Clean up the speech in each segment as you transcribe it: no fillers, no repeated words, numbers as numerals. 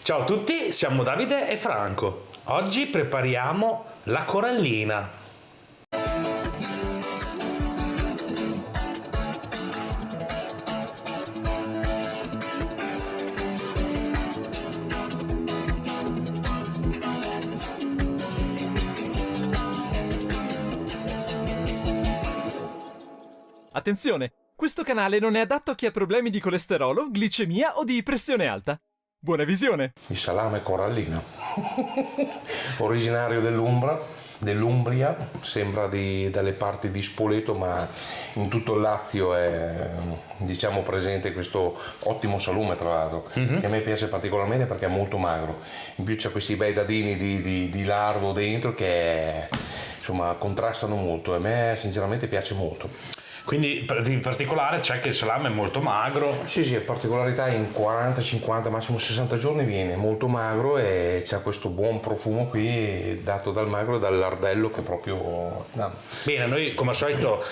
Ciao a tutti, siamo Davide e Franco. Oggi prepariamo la corallina. Attenzione! Questo canale non è adatto a chi ha problemi di colesterolo, glicemia o di pressione alta. Buona visione! Il salame corallino, originario dell'Umbria, sembra dalle parti di Spoleto, ma in tutto il Lazio è presente questo ottimo salume, tra l'altro, che a me piace particolarmente perché è molto magro. In più c'ha questi bei dadini di lardo dentro che contrastano molto, e a me sinceramente piace molto. Quindi in particolare c'è che il salame è molto magro. Sì, particolarità in 40, 50, massimo 60 giorni viene molto magro e c'ha questo buon profumo qui dato dal magro e dal lardello che proprio... No. Bene, noi come al solito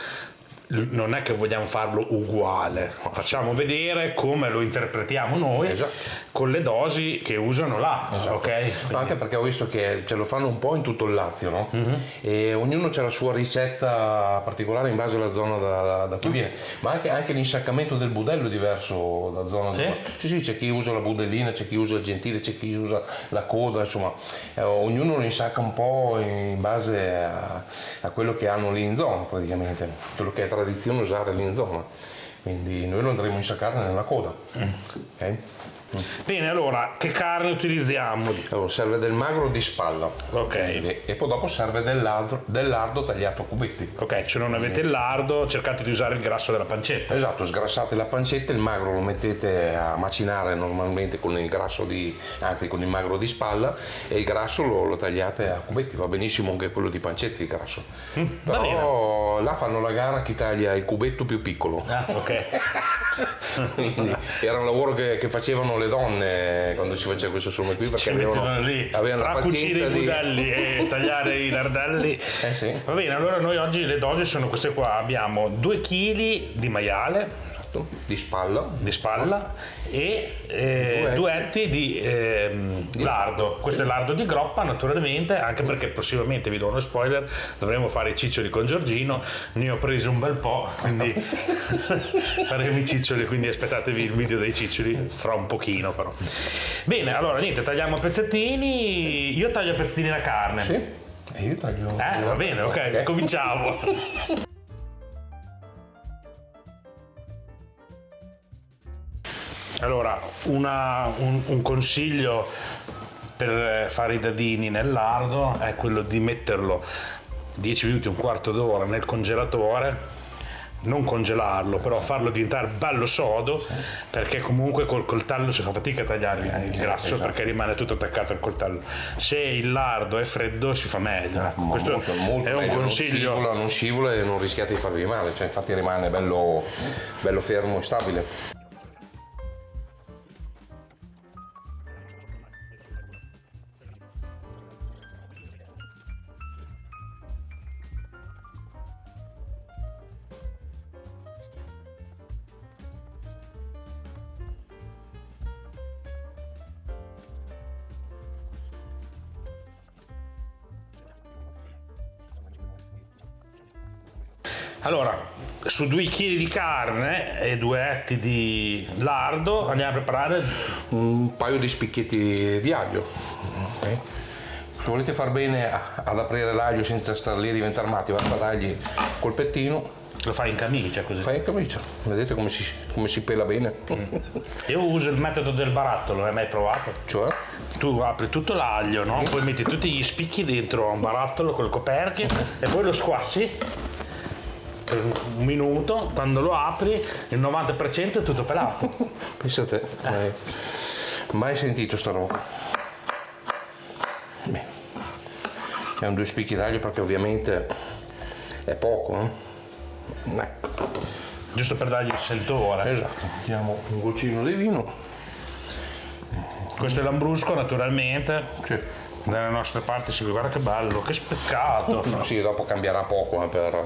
non è che vogliamo farlo uguale, facciamo vedere come lo interpretiamo noi, esatto, con le dosi che usano là, esatto. Ok? Quindi... Anche perché ho visto che ce lo fanno un po' in tutto il Lazio, no? E ognuno ha la sua ricetta particolare in base alla zona da cui viene, ma anche l'insaccamento del budello è diverso da zona. Sì? Sì, c'è chi usa la budellina, c'è chi usa il gentile, c'è chi usa la coda, ognuno lo insacca un po' in base a quello che hanno lì in zona, praticamente, quello che è tradizione usare lì in zona, quindi noi lo andremo a insaccare nella coda. Okay? Bene, allora che carne utilizziamo? Allora, serve del magro di spalla, ok, e poi dopo serve del lardo tagliato a cubetti. Ok, se non avete il lardo cercate di usare il grasso della pancetta. Esatto, sgrassate la pancetta, il magro lo mettete a macinare normalmente con il magro di spalla, e il grasso lo tagliate a cubetti. Va benissimo anche quello di pancetta, il grasso, però là fanno la gara chi taglia il cubetto più piccolo. Ok. Quindi era un lavoro che facevano le donne quando si faceva questo salume qui, perché avevano la pazienza di budelli e tagliare i lardelli. Sì. Va bene, allora noi oggi le dosi sono queste qua. Abbiamo 2 kg di maiale di spalla e 2 etti di lardo. Questo è lardo di groppa, naturalmente, anche perché prossimamente, vi do uno spoiler, dovremo fare i ciccioli con Giorgino. Ne ho preso un bel po', quindi faremo i ciccioli, quindi aspettatevi il video dei ciccioli fra un pochino, però. Bene, allora niente, tagliamo a pezzettini. Io taglio a pezzettini la carne. Sì, e io taglio. Va bene, ok, cominciamo. Allora, un consiglio per fare i dadini nel lardo è quello di metterlo 10 minuti, un quarto d'ora nel congelatore, non congelarlo, però farlo diventare bello sodo, perché comunque col coltello si fa fatica a tagliare il grasso, esatto, perché rimane tutto attaccato al coltello. Se il lardo è freddo si fa meglio. Questo molto è un meglio, consiglio. Non scivola e non rischiate di farvi male, infatti rimane bello fermo e stabile. Allora, su 2 kg di carne e 2 etti di lardo andiamo a preparare un paio di spicchietti di aglio. Okay. Se volete far bene ad aprire l'aglio senza star lì a diventare matti, basta dargli col pettino. Lo fai in camicia così? Fai in camicia, vedete come si pela bene. Io uso il metodo del barattolo, l'hai mai provato? Cioè? Tu apri tutto l'aglio, no? Poi metti tutti gli spicchi dentro a un barattolo col coperchio e poi lo squassi per un minuto. Quando lo apri il 90% è tutto pelato. Pensate, mai sentito sta roba. Beh, abbiamo 2 spicchi d'aglio perché ovviamente è poco, giusto per dargli il sentore. Esatto, mettiamo un goccino di vino. Questo è lambrusco, naturalmente. Sì. Dalle nostre parti si guarda che bello, che speccato. Sì, dopo cambierà poco per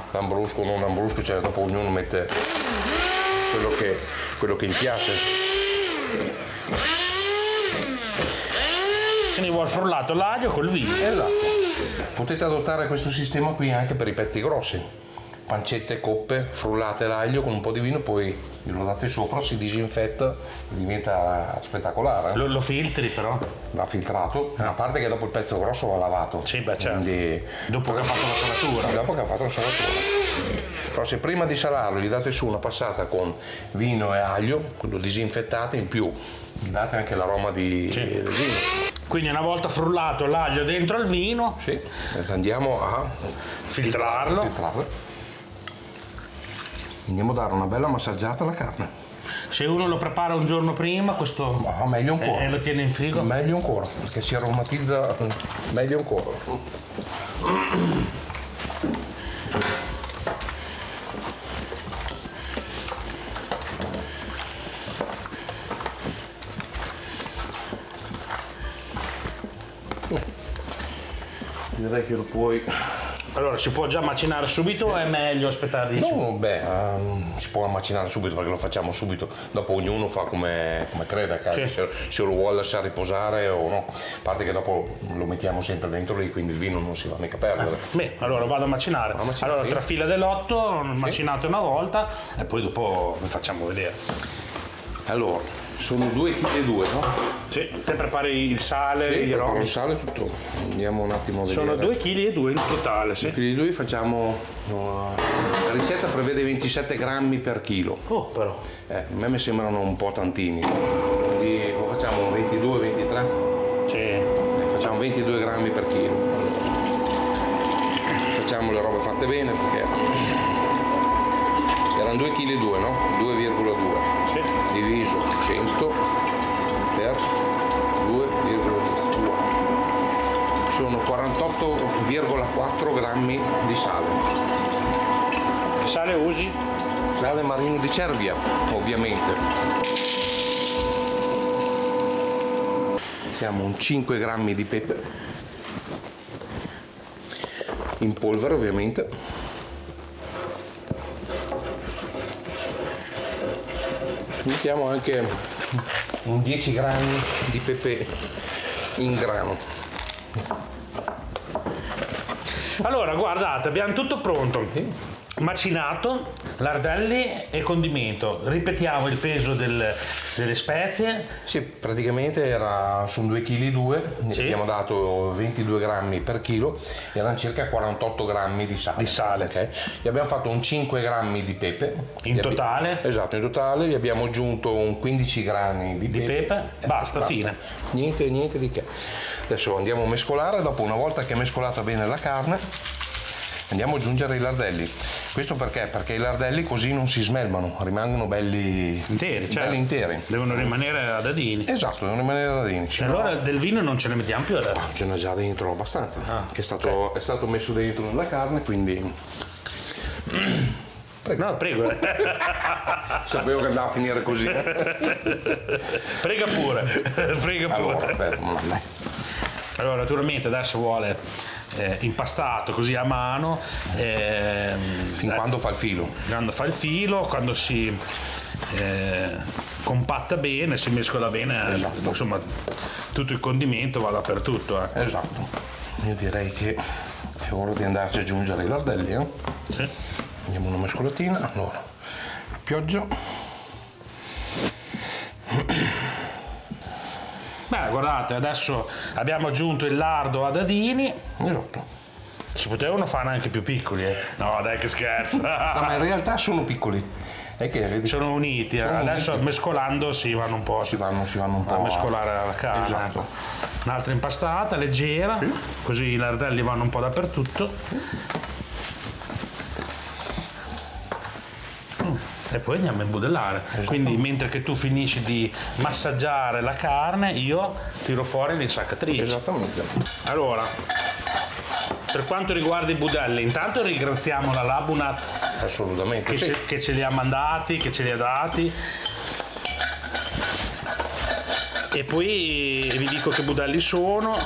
lambrusco o non lambrusco, dopo ognuno mette quello che gli piace. Quindi vuol frullato l'aglio col vino. Esatto. Potete adottare questo sistema qui anche per i pezzi grossi. Pancette, coppe, frullate l'aglio con un po' di vino, poi lo date sopra, si disinfetta e diventa spettacolare. Lo filtri però. Va filtrato, a parte che dopo il pezzo grosso va lavato. Sì, beh, certo. Quindi, Dopo che ha fatto la salatura. dopo che ha fatto la salatura. Però se prima di salarlo gli date su una passata con vino e aglio, lo disinfettate, in più gli date anche l'aroma del vino. Quindi una volta frullato l'aglio dentro al vino, Sì, andiamo a filtrarlo. Andiamo a dare una bella massaggiata alla carne. Se uno lo prepara un giorno prima, questo Ma meglio ancora. e lo tiene in frigo. Meglio ancora, perché si aromatizza meglio ancora. Direi che lo puoi. Allora, si può già macinare subito o è meglio aspettare 10 minuti? No, si può macinare subito perché lo facciamo subito, dopo ognuno fa come crede, Sì. se lo vuole lasciare riposare o no, a parte che dopo lo mettiamo sempre dentro lì, quindi il vino non si va mica a perdere. Beh, allora vado a macinare. Allora, sì. tra fila dell'otto, macinato una volta e poi dopo vi facciamo vedere. Allora, sono 2,2 kg, no? Sì, te prepari il sale, i Preparo romi. il sale tutto. Andiamo un attimo a vedere. Sono 2,2 kg in totale, sì. Quindi noi facciamo, la ricetta prevede 27 grammi per chilo. Oh, però. A me mi sembrano un po' tantini, quindi lo facciamo 22-23? Sì. Facciamo 22 grammi per chilo. Facciamo le robe fatte bene perché erano 2,2 kg, no? 2,2 Sì. diviso 100 per 2,2 sono 48,4 grammi di sale. Che sale usi? Sale marino di Cervia, ovviamente. Siamo un 5 grammi di pepe in polvere, ovviamente. Mettiamo anche un 10 grammi di pepe in grano. Allora, guardate, abbiamo tutto pronto. Macinato, lardelli e condimento. Ripetiamo il peso delle spezie. Sì, praticamente sono 2,2 kg, Sì. abbiamo dato 22 grammi per chilo, erano circa 48 grammi di sale. Di sale. Ok? Gli abbiamo fatto un 5 grammi di pepe. In totale? Esatto, in totale gli abbiamo aggiunto un 15 grammi di pepe. Basta, fine. Niente di che. Adesso andiamo a mescolare, dopo una volta che è mescolata bene la carne, andiamo ad aggiungere i lardelli. Questo perché? Perché i lardelli così non si smelmano, rimangono belli Interi, certo. belli interi. Devono rimanere a dadini. Esatto, devono rimanere dadini. E allora del vino non ce ne mettiamo più adesso. Ce n'è già dentro abbastanza, che è ok. stato messo dentro nella carne, quindi No, prego. sapevo che andava a finire così. Prega pure. Prega Allora, pure. aspetta, dai. Allora, naturalmente adesso vuole impastato così a mano. Fin quando fa il filo. Quando fa il filo, quando si compatta bene, si mescola bene, Esatto. insomma tutto il condimento va dappertutto. Esatto. Io direi che è ora di andarci ad aggiungere i lardelli. Sì. Andiamo una mescolatina. Allora, pioggia. Beh, guardate, adesso abbiamo aggiunto il lardo a dadini. Esatto. Si potevano fare anche più piccoli, No, dai, che scherzo. No, ma in realtà sono piccoli. È che vedi, Sono uniti, Sono adesso uniti. mescolando si vanno un po'. si vanno un po' A mescolare la carne. Esatto. Un'altra impastata leggera, così i lardelli vanno un po' dappertutto. E poi andiamo a imbudellare. Quindi mentre che tu finisci di massaggiare la carne, io tiro fuori l'insaccatrice. Esattamente. Allora, per quanto riguarda i budelli, intanto ringraziamo la Labunat Assolutamente. che, Sì. che ce li ha mandati, che ce li ha dati. E poi vi dico che budelli sono.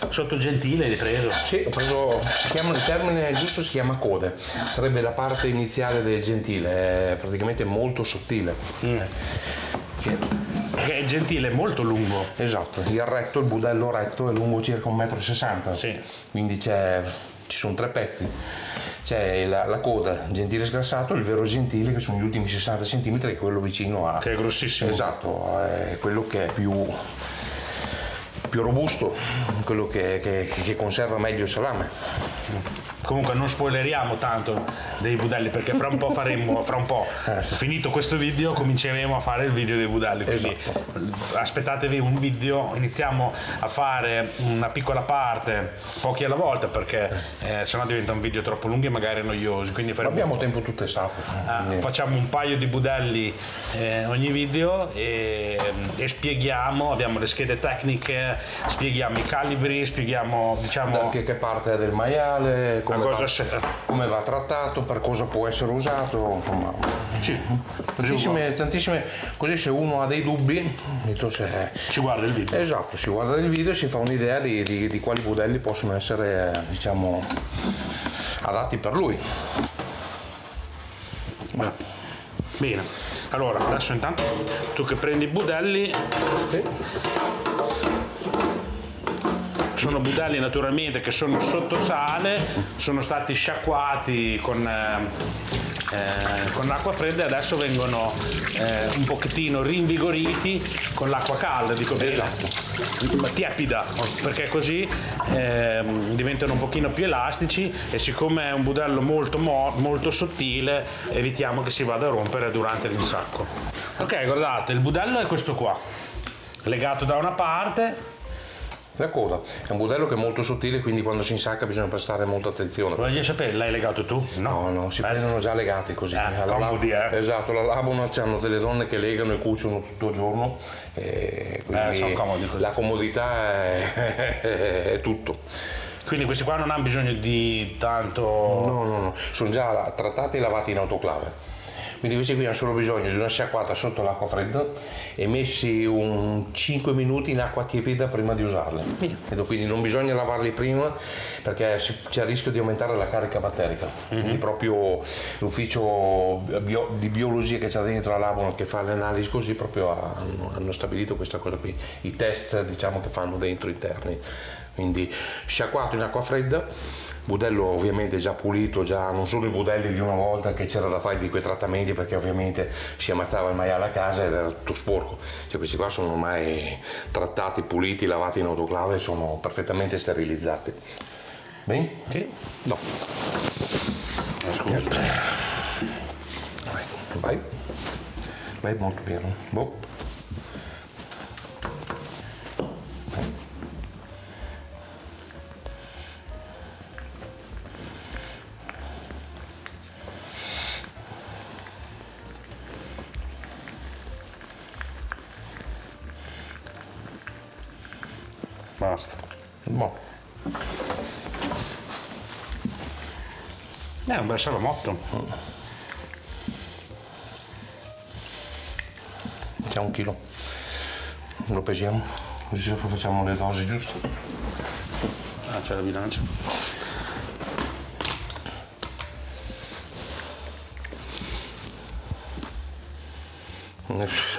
Sotto Gentile hai preso? Sì, ho preso, il termine giusto si chiama code, sarebbe la parte iniziale del gentile, è praticamente molto sottile. Che Perché il gentile è molto lungo. Esatto, il budello retto è lungo circa 1,60 m. Sì. Quindi ci sono 3 pezzi. C'è la coda, gentile sgrassato, il vero gentile che sono gli ultimi 60 cm, che è quello vicino a... Che è grossissimo. Esatto, è quello che è più robusto, quello che conserva meglio il salame. Comunque non spoileriamo tanto dei budelli, perché fra un po', finito questo video, cominceremo a fare il video dei budelli, quindi aspettatevi un video. Iniziamo a fare una piccola parte, pochi alla volta, perché sennò diventa un video troppo lungo e magari noioso, quindi abbiamo tempo tutta estate. Facciamo un paio di budelli ogni video e spieghiamo, abbiamo le schede tecniche, spieghiamo i calibri, spieghiamo, diciamo, anche che parte è del maiale, come va trattato, per cosa può essere usato, insomma. Sì, Tantissime, così se uno ha dei dubbi ci guarda il video. Esatto, si guarda il video e si fa un'idea di quali budelli possono essere, diciamo, adatti per lui. Bene, allora adesso intanto tu che prendi i budelli, sono budelli naturalmente che sono sotto sale, sono stati sciacquati con l'acqua fredda e adesso vengono un pochettino rinvigoriti con l'acqua calda, dico bene, tiepida, perché così diventano un pochino più elastici, e siccome è un budello molto sottile evitiamo che si vada a rompere durante l'insacco. Ok, guardate, il budello è questo qua, legato da una parte. La coda è un budello che è molto sottile, quindi quando si insacca bisogna prestare molta attenzione. Voglio sapere, l'hai legato tu? No, si prendono già legati così. Comodi, Esatto, la labona c'hanno delle donne che legano e cuciono tutto il giorno, e quindi sono comodi così. La comodità è tutto. Quindi questi qua non hanno bisogno di tanto... No, sono già trattati e lavati in autoclave. Quindi questi qui hanno solo bisogno di una sciacquata sotto l'acqua fredda e messi un 5 minuti in acqua tiepida prima di usarli. Quindi non bisogna lavarli prima, perché c'è il rischio di aumentare la carica batterica. Quindi proprio l'ufficio di biologia che c'è dentro la labona, che fa le analisi così, proprio hanno stabilito questa cosa qui, i test, diciamo, che fanno dentro interni. Quindi sciacquato in acqua fredda, budello ovviamente già pulito, già non sono i budelli di una volta che c'era da fare di quei trattamenti, perché ovviamente si ammazzava il maiale a casa ed era tutto sporco. Questi qua sono ormai trattati, puliti, lavati in autoclave, sono perfettamente sterilizzati. Bene? Sì. No. Scusa. Vai molto pieno. Boh. Basta. Boh. È un bel salamotto. C'è 1 chilo. Lo pesiamo, così facciamo le dosi giuste. C'è la bilancia.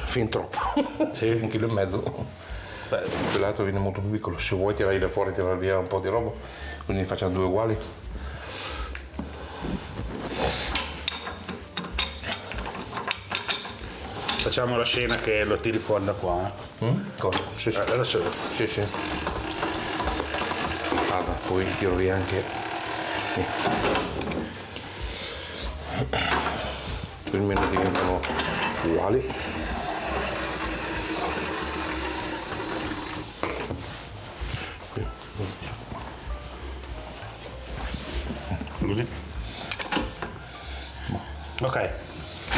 Fin troppo. Sì. 1,5 kg. Quell'altro viene molto più piccolo. Se vuoi tirare fuori, tirare via un po' di roba, quindi facciamo 2 uguali. Facciamo la scena che lo tiri fuori da qua. Cosa? Sì. Adesso. Sì. Poi tiro via anche. Più o meno diventano uguali. Così. Ok,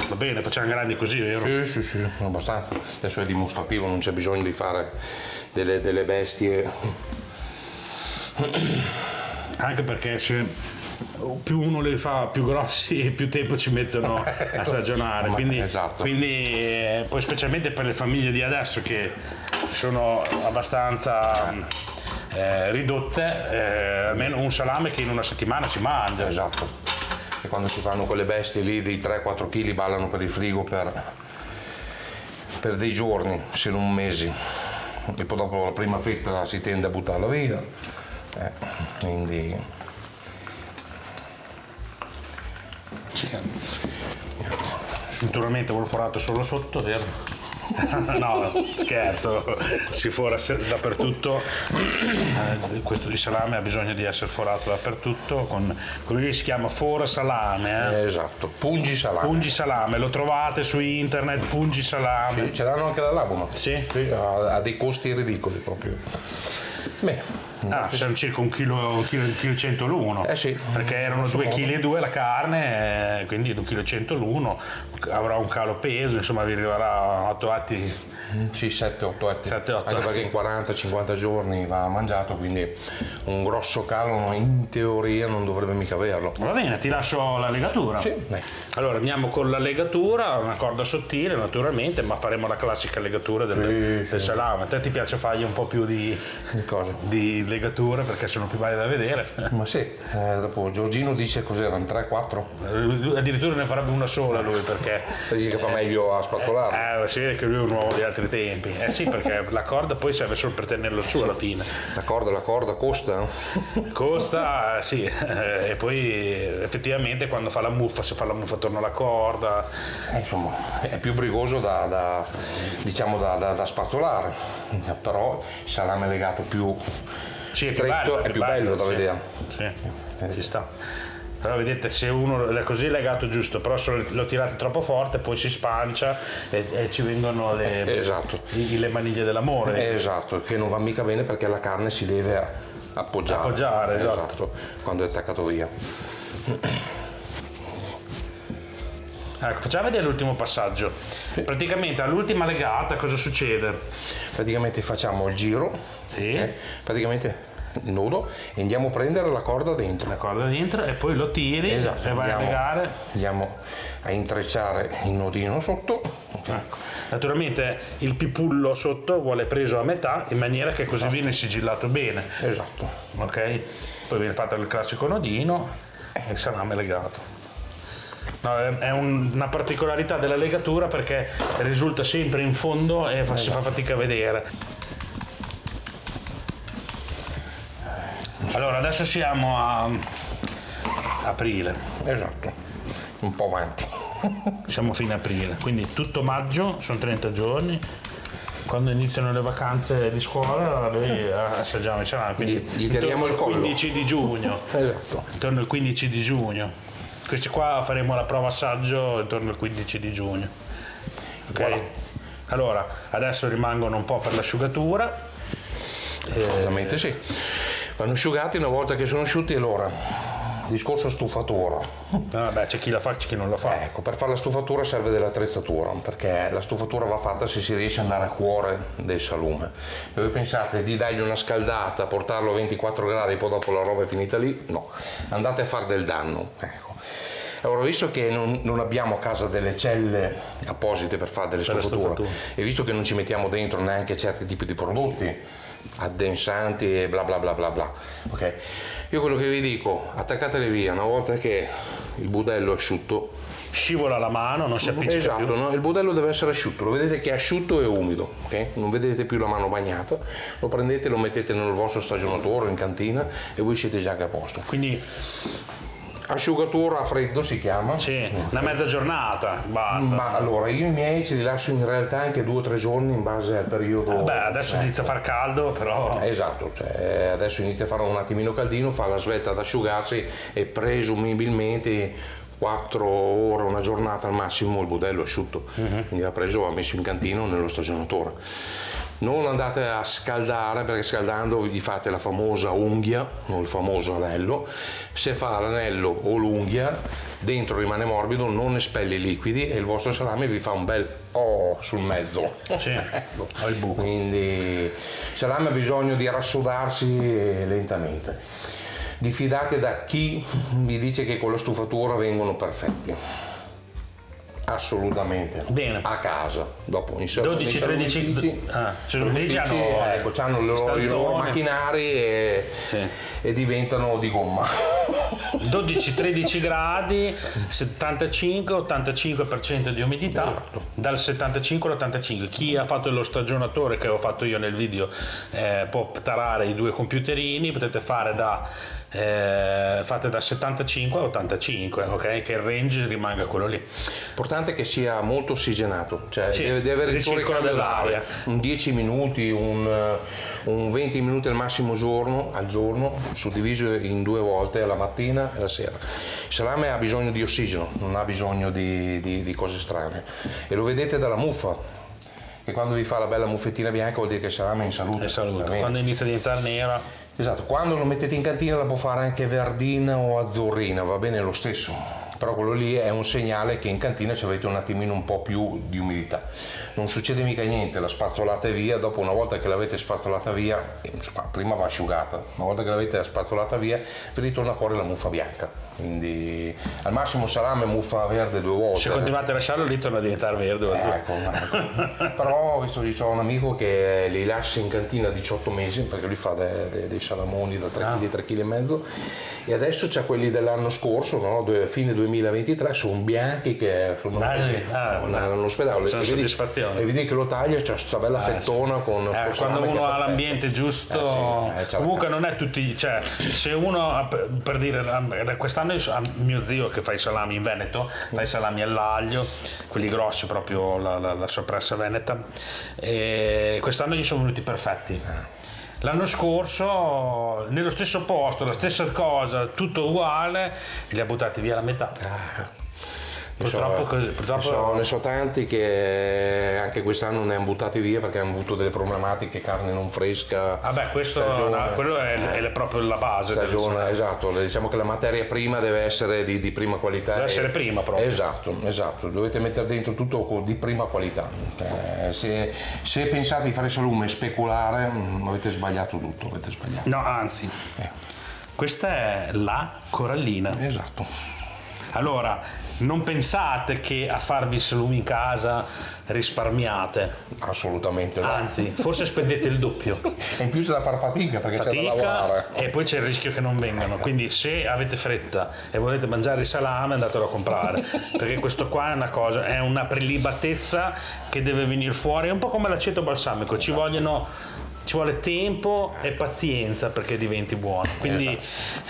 va bene, facciamo grandi così, vero? Sì, abbastanza. Adesso è dimostrativo, non c'è bisogno di fare delle bestie. Anche perché se più uno li fa più grossi, più tempo ci mettono a stagionare. Quindi poi specialmente per le famiglie di adesso che sono abbastanza ridotte, almeno un salame che in una settimana si mangia. Esatto. E quando si fanno quelle bestie lì di 3-4 kg ballano per il frigo per per dei giorni, se non mesi, e poi dopo la prima fetta si tende a buttarla via, quindi Sì. Naturalmente vuol forato solo sotto, vero? No, scherzo, si fora dappertutto. Questo di salame ha bisogno di essere forato dappertutto con quello che si chiama fora salame. esatto, pungi salame. Pungi salame, lo trovate su internet, pungi salame. Sì, ce l'hanno anche da Labuma. Sì. Ha dei costi ridicoli proprio. Beh, Sono circa un chilo e 100 l'uno. Sì. Perché erano 2,2 kg la carne, quindi 1,1 kg l'uno, avrà un calo peso, insomma vi arriverà 8 atti. sì, 7-8 etti. 7-8 anche perché in 40-50 giorni va mangiato, quindi un grosso calo in teoria non dovrebbe mica averlo. Va bene, ti lascio la legatura. Sì, dai. Allora andiamo con la legatura, una corda sottile naturalmente, ma faremo la classica legatura del salame. A te ti piace fargli un po' più di legature perché sono più belle da vedere. Ma sì, dopo Giorgino dice cos'erano 3-4? Addirittura ne farebbe una sola lui perché Dice che fa meglio a spatolare. si vede che lui è un uomo di altri tempi. Sì, perché la corda poi serve solo per tenerlo su alla fine. La corda costa? Costa, sì, e poi effettivamente quando fa la muffa, se fa la muffa attorno alla corda. Insomma, è più brigoso da spazzolare, però il salame legato più Sì, stretto è più bello da sì. vedere. Sì, ci sta. Però vedete, se uno è così legato giusto, però se lo tirate troppo forte poi si spancia e ci vengono Esatto. le maniglie dell'amore. Esatto, che non va mica bene perché la carne si deve appoggiare, esatto. Quando è attaccato via. Ecco, facciamo vedere l'ultimo passaggio. Praticamente all'ultima legata cosa succede? Praticamente facciamo il giro, Sì. praticamente il nodo, e andiamo a prendere la corda dentro. La corda dentro e poi lo tiri e vai a legare. Andiamo a intrecciare il nodino sotto. Ecco. Naturalmente il pipullo sotto vuole preso a metà in maniera che così viene sigillato bene. Esatto. Ok? Poi viene fatto il classico nodino e il salame legato. No, è una particolarità della legatura perché risulta sempre in fondo e si fa fatica a vedere. Allora adesso siamo a aprile. Esatto. Un po' avanti. Siamo a fine aprile, quindi tutto maggio, sono 30 giorni. Quando iniziano le vacanze di scuola noi assaggiamo il salame, quindi Gli tiriamo il collo. 15 di giugno. Esatto. Intorno al 15 di giugno. Questi qua faremo la prova assaggio intorno al 15 di giugno. Ok? Voilà. Allora, adesso rimangono un po' per l'asciugatura. Esattamente sì. Vanno asciugati una volta che sono asciutti, allora discorso stufatura. Vabbè, c'è chi la fa, c'è chi non la fa. Ecco, per fare la stufatura serve dell'attrezzatura, perché la stufatura va fatta se si riesce ad andare a cuore del salume. Se voi pensate di dargli una scaldata, portarlo a 24 gradi e poi dopo la roba è finita lì, no, andate a fare del danno. Ecco. Allora, visto che non abbiamo a casa delle celle apposite per fare delle stufature, e visto che non ci mettiamo dentro neanche certi tipi di prodotti addensanti e bla bla bla bla bla, ok? Io quello che vi dico, attaccatele via una volta che il budello è asciutto. Scivola la mano, non si appiccica Esatto, più. no? Il budello deve essere asciutto, lo vedete che è asciutto e umido, ok? Non vedete più la mano bagnata, lo prendete, lo mettete nel vostro stagionatore in cantina e voi siete già a posto. Quindi Asciugatura a freddo si chiama. sì, una mezza giornata, basta. Ma allora io i miei ce li lascio in realtà anche 2 o 3 giorni in base al periodo. Beh, adesso inizia a far caldo, però. Esatto, cioè adesso inizia a fare un attimino caldino, fa la svelta ad asciugarsi e presumibilmente 4 ore, una giornata al massimo il budello è asciutto. Quindi va preso, va messo in cantino nello stagionatore. Non andate a scaldare, perché scaldando vi fate la famosa unghia o il famoso anello. Se fa l'anello o l'unghia, dentro rimane morbido, non espelle i liquidi e il vostro salame vi fa un bel O sul mezzo. Sì, ho il buco. Quindi il salame ha bisogno di rassodarsi lentamente. Diffidate da chi vi dice che con la stufatura vengono perfetti. Assolutamente. Bene. A casa. Dopo in 12, 13. hanno i loro macchinari e diventano di gomma. 12-13 gradi, 75-85% di umidità, Esatto. dal 75 all'85. Chi ha fatto lo stagionatore che ho fatto io nel video può tarare i due computerini, potete fare fate da 75 a 85, ok? Che il range rimanga quello lì. L'importante è che sia molto ossigenato, cioè Sì, deve avere il ricircolo ricambio dell'aria. un 10 minuti, un 20 minuti al massimo al giorno, suddiviso in 2 volte, la mattina e la sera. Il salame ha bisogno di ossigeno, non ha bisogno di cose strane, e lo vedete dalla muffa, che quando vi fa la bella muffettina bianca vuol dire che il salame è in salute. E saluto. veramente. Quando inizia a diventare nera, Esatto, quando lo mettete in cantina la può fare anche verdina o azzurrina, va bene lo stesso, però quello lì è un segnale che in cantina ci avete un attimino un po' più di umidità. Non succede mica niente, la spazzolate via, dopo una volta che l'avete spazzolata via, insomma, prima va asciugata, una volta che l'avete spazzolata via vi ritorna fuori la muffa bianca, quindi al massimo salame muffa verde 2 volte. se continuate a lasciarlo lì torna a diventare verde o azzurro. Ecco. Però ho visto che c'ho un amico che li lascia in cantina 18 mesi perché lui fa dei salamoni da 3 kg, 3 kg e mezzo, e adesso c'ha quelli dell'anno scorso, no? Fine 2023, sono bianchi che sono all'ospedale. Sono soddisfazione. E vedi che lo taglia, c'è questa bella fettona con sto Quando salame che uno è ha perfetto. l'ambiente giusto, c'ha comunque la non è tutti, cioè se uno per dire, quest'anno mio zio che fa i salami in Veneto, fa i salami all'aglio, quelli grossi proprio la soppressa veneta, e quest'anno gli sono venuti perfetti. L'anno scorso nello stesso posto, la stessa cosa, tutto uguale, li ha buttati via la metà. Purtroppo così, Ne so tanti che anche quest'anno ne hanno buttati via perché hanno avuto delle problematiche, carne non fresca. Vabbè, quello è proprio la base stagione, esatto, diciamo che la materia prima deve essere di prima qualità. Deve essere prima proprio. Esatto, dovete mettere dentro tutto di prima qualità. Se pensate di fare salume e speculare, avete sbagliato tutto, avete sbagliato. No, anzi, questa è la corallina. Esatto. Allora, non pensate che a farvi salumi in casa risparmiate, Assolutamente no. anzi, forse spendete il doppio. E in più c'è da far fatica perché c'è da lavorare. E poi c'è il rischio che non vengano, quindi se avete fretta e volete mangiare il salame andatelo a comprare, perché questo qua è è una prelibatezza che deve venire fuori, è un po' come l'aceto balsamico, ci vuole tempo e pazienza perché diventi buono, quindi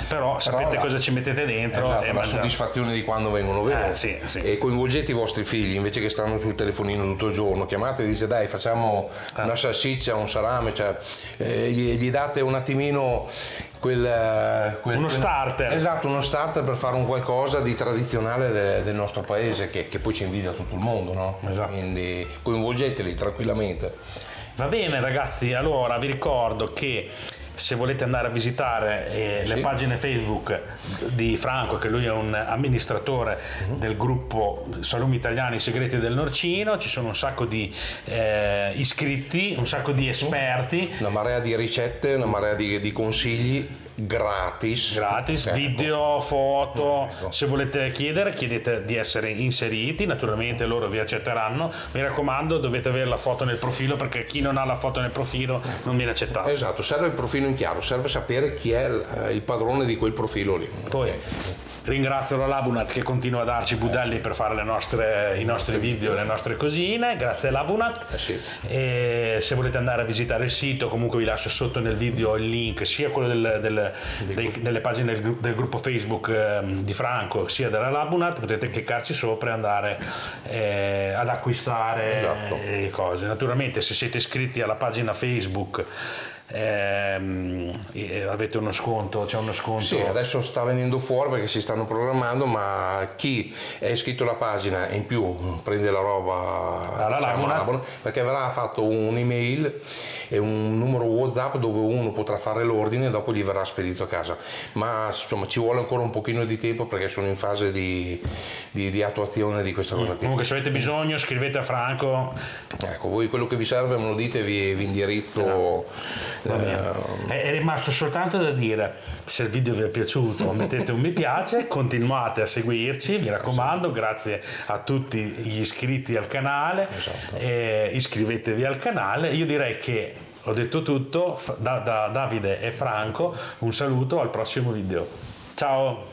però sapete cosa ci mettete dentro, esatto, e la mangiate. soddisfazione di quando vengono veri. Sì, e coinvolgete i vostri figli invece che stanno sul telefonino tutto il giorno, chiamate e dite dai facciamo una salsiccia, un salame, cioè, gli date un attimino uno starter. Esatto, uno starter per fare un qualcosa di tradizionale del nostro paese che poi ci invidia tutto il mondo, no? Esatto. Quindi coinvolgeteli tranquillamente. Va bene ragazzi, allora vi ricordo che se volete andare a visitare le pagine Facebook di Franco, che lui è un amministratore del gruppo Salumi Italiani Segreti del Norcino, ci sono un sacco di iscritti, un sacco di esperti, Una marea di ricette, una marea di consigli gratis, video, foto. Se volete chiedete di essere inseriti, naturalmente loro vi accetteranno. Mi raccomando, dovete avere la foto nel profilo, perché chi non ha la foto nel profilo non viene accettato. Esatto, serve il profilo in chiaro, serve sapere chi è il padrone di quel profilo lì. Poi ringrazio la Labunat che continua a darci budelli per fare i nostri video, le nostre cosine, grazie a Labunat. Sì. E se volete andare a visitare il sito, comunque vi lascio sotto nel video il link sia quello delle pagine del gruppo Facebook di Franco, sia della Labunat, potete cliccarci sopra e andare ad acquistare le cose. Naturalmente se siete iscritti alla pagina Facebook avete uno sconto, c'è uno sconto. Sì, adesso sta venendo fuori perché si stanno programmando, ma chi è iscritto alla pagina e in più prende la roba alla Labunat, perché verrà fatto un'email e un numero WhatsApp dove uno potrà fare l'ordine e dopo gli verrà spedito a casa, ma insomma ci vuole ancora un pochino di tempo perché sono in fase di attuazione di questa cosa qui. Comunque se avete bisogno scrivete a Franco. Ecco, voi quello che vi serve me lo dite, vi indirizzo. È rimasto soltanto da dire, se il video vi è piaciuto mettete un mi piace, continuate a seguirci, mi raccomando, grazie a tutti gli iscritti al canale, iscrivetevi al canale. Io direi che ho detto tutto, da Davide e Franco un saluto, al prossimo video. Ciao!